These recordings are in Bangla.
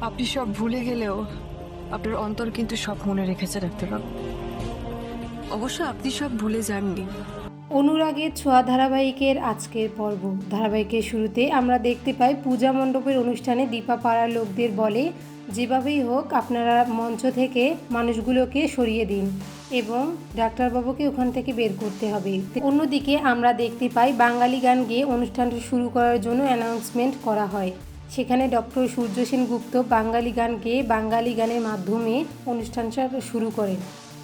আপনি সব ভুলে গেলেও আপনার অন্তর কিন্তু সব মনে রেখেছে ডাক্তারবাবু। অবশ্য আপনি সব ভুলে যাননি। অনুরাগের ছোঁয়া ধারাবাহিকের আজকের পর্ব। ধারাবাহিকের শুরুতে আমরা দেখতে পাই পূজা মণ্ডপের অনুষ্ঠানে দীপা পাড়ার লোকদের বলে যেভাবেই হোক আপনারা মঞ্চ থেকে মানুষগুলোকে সরিয়ে দিন এবং ডাক্তারবাবুকে ওখান থেকে বের করতে হবে। অন্যদিকে আমরা দেখতে পাই বাঙালি গান গেয়ে অনুষ্ঠানটি শুরু করার জন্য অ্যানাউন্সমেন্ট করা হয়। সেখানে ডক্টর সূর্য সেনগুপ্ত বাঙালি গান গেয়ে বাঙালি গানের মাধ্যমে অনুষ্ঠানটা শুরু করেন।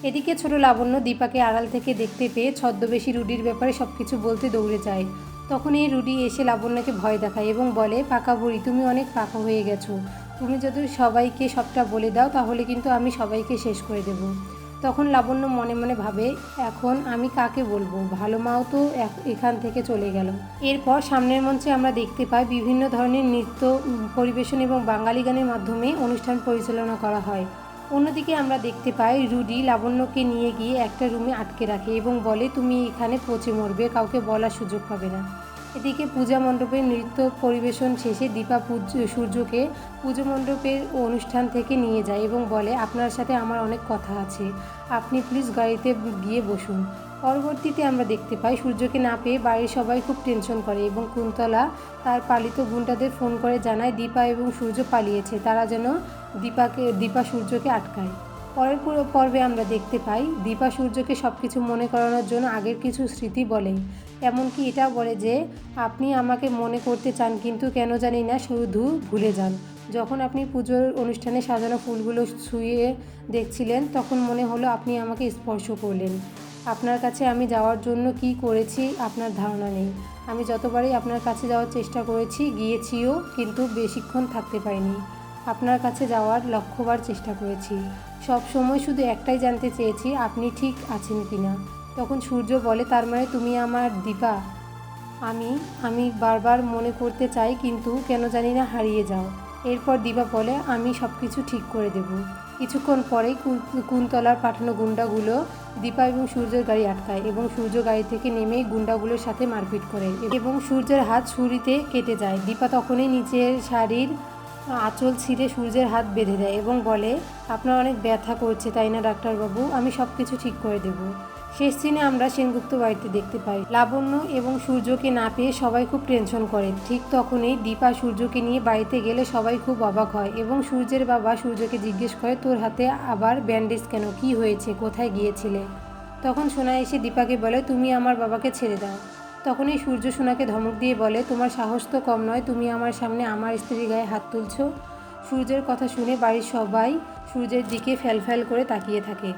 এদিকে ছোট লাবণ্য দীপাকে আড়াল থেকে দেখতে পেয়ে ছদ্মবেশী রুডির ব্যাপারে সব কিছু বলতে দৌড়ে যায়। তখন এই রুডি এসে লাবণ্যকে ভয় দেখায় এবং বলে, পাকা বুড়ি, তুমি অনেক পাকা হয়ে গেছো। তুমি যদি সবাইকে সবটা বলে দাও তাহলে কিন্তু আমি সবাইকে শেষ করে দেব। তখন লাবণ্য মনে মনে ভাবে, এখন আমি কাকে বলবো, ভালো মাও তো এখান থেকে চলে গেল। এরপর সামনের মঞ্চে আমরা দেখতে পাই বিভিন্ন ধরনের নৃত্য পরিবেশন এবং বাঙালি গানের মাধ্যমে অনুষ্ঠান পরিচালনা করা হয়। অন্যদিকে আমরা দেখতে পাই রুডি লাবণ্যকে নিয়ে গিয়ে একটা রুমে আটকে রাখে এবং বলে, তুমি এখানে পচে মরবে, কাউকে বলার সুযোগ পাবে না। এদিকে পূজা মণ্ডপের নৃত্য পরিবেশন শেষে দীপা সূর্যকে পুজো মণ্ডপের অনুষ্ঠান থেকে নিয়ে যায় এবং বলে, আপনার সাথে আমার অনেক কথা আছে, আপনি প্লিজ গাড়িতে গিয়ে বসুন। পরবর্তীতে আমরা দেখতে পাই সূর্যকে না পেয়ে বাড়ির সবাই খুব টেনশন করে এবং কুন্তলা তার পালিত গুন্ডাদের ফোন করে জানায় দীপা এবং সূর্য পালিয়েছে, তারা যেন দীপা সূর্যকে আটকায়। পরের পর্বে আমরা দেখতে পাই দীপা সূর্যকে সব কিছু মনে করানোর জন্য আগের কিছু স্মৃতি বলে, এমনকি এটাও বলে যে আপনি আমাকে মনে করতে চান কিন্তু কেন জানি না শুধু ভুলে যান। যখন আপনি পুজোর অনুষ্ঠানে সাজানো ফুলগুলো ছুঁয়ে দেখছিলেন তখন মনে হলো আপনি আমাকে স্পর্শ করলেন। আপনার কাছে আমি যাওয়ার জন্য কি করেছি আপনার ধারণা নেই। আমি যতবারই আপনার কাছে যাওয়ার চেষ্টা করেছি, গিয়েছিও, কিন্তু বেশিক্ষণ থাকতে পারিনি। আপনার কাছে যাওয়ার লক্ষবার চেষ্টা করেছি, সব সময় শুধু একটাই জানতে চেয়েছি আপনি ঠিক আছেন কি না। তখন সূর্য বলে, তার মানে তুমি আমার দীপা? আমি বারবার মনে করতে চাই কিন্তু কেন জানি না হারিয়ে যাও। এরপর দীপা বলে, আমি সব কিছু ঠিক করে দেব। কিছুক্ষণ পরেই কুন্তলার পাঠানো গুন্ডাগুলো দীপা এবং সূর্যের গাড়ি আটকায় এবং সূর্য গাড়ি থেকে নেমেই গুন্ডাগুলোর সাথে মারপিট করে এবং সূর্যের হাত ছুরিতে কেটে যায়। দীপা তখনই নিচের শাড়ির আঁচল ছিঁড়ে সূর্যের হাত বেঁধে দেয় এবং বলে, আপনার অনেক ব্যথা করছে তাই না ডাক্তারবাবু, আমি সব কিছু ঠিক করে দেব। শেষ সিনে আমরা সেনগুপ্ত বাড়িতে দেখতে পাই লাবণ্য এবং সূর্যকে না পেয়ে সবাই খুব টেনশন করে। ঠিক তখনই দীপা সূর্যকে নিয়ে বাড়িতে গেলে সবাই খুব অবাক হয় এবং সূর্যের বাবা সূর্যকে জিজ্ঞেস করে, তোর হাতে আবার ব্যান্ডেজ কেন, কি হয়েছে, কোথায় গিয়েছিলে? তখন সোনা এসে দীপাকে বলে, তুমি আমার বাবাকে ছেড়ে দাও। তখনই সূর্য সোনাকে ধমক দিয়ে বলে, তোমার সাহস তো কম নয়, তুমি আমার সামনে আমার স্ত্রীর গায়ে হাত তুলছো। সূর্যের কথা শুনে বাড়ির সবাই সূর্যের দিকে ফ্যাল ফ্যাল করে তাকিয়ে থাকে।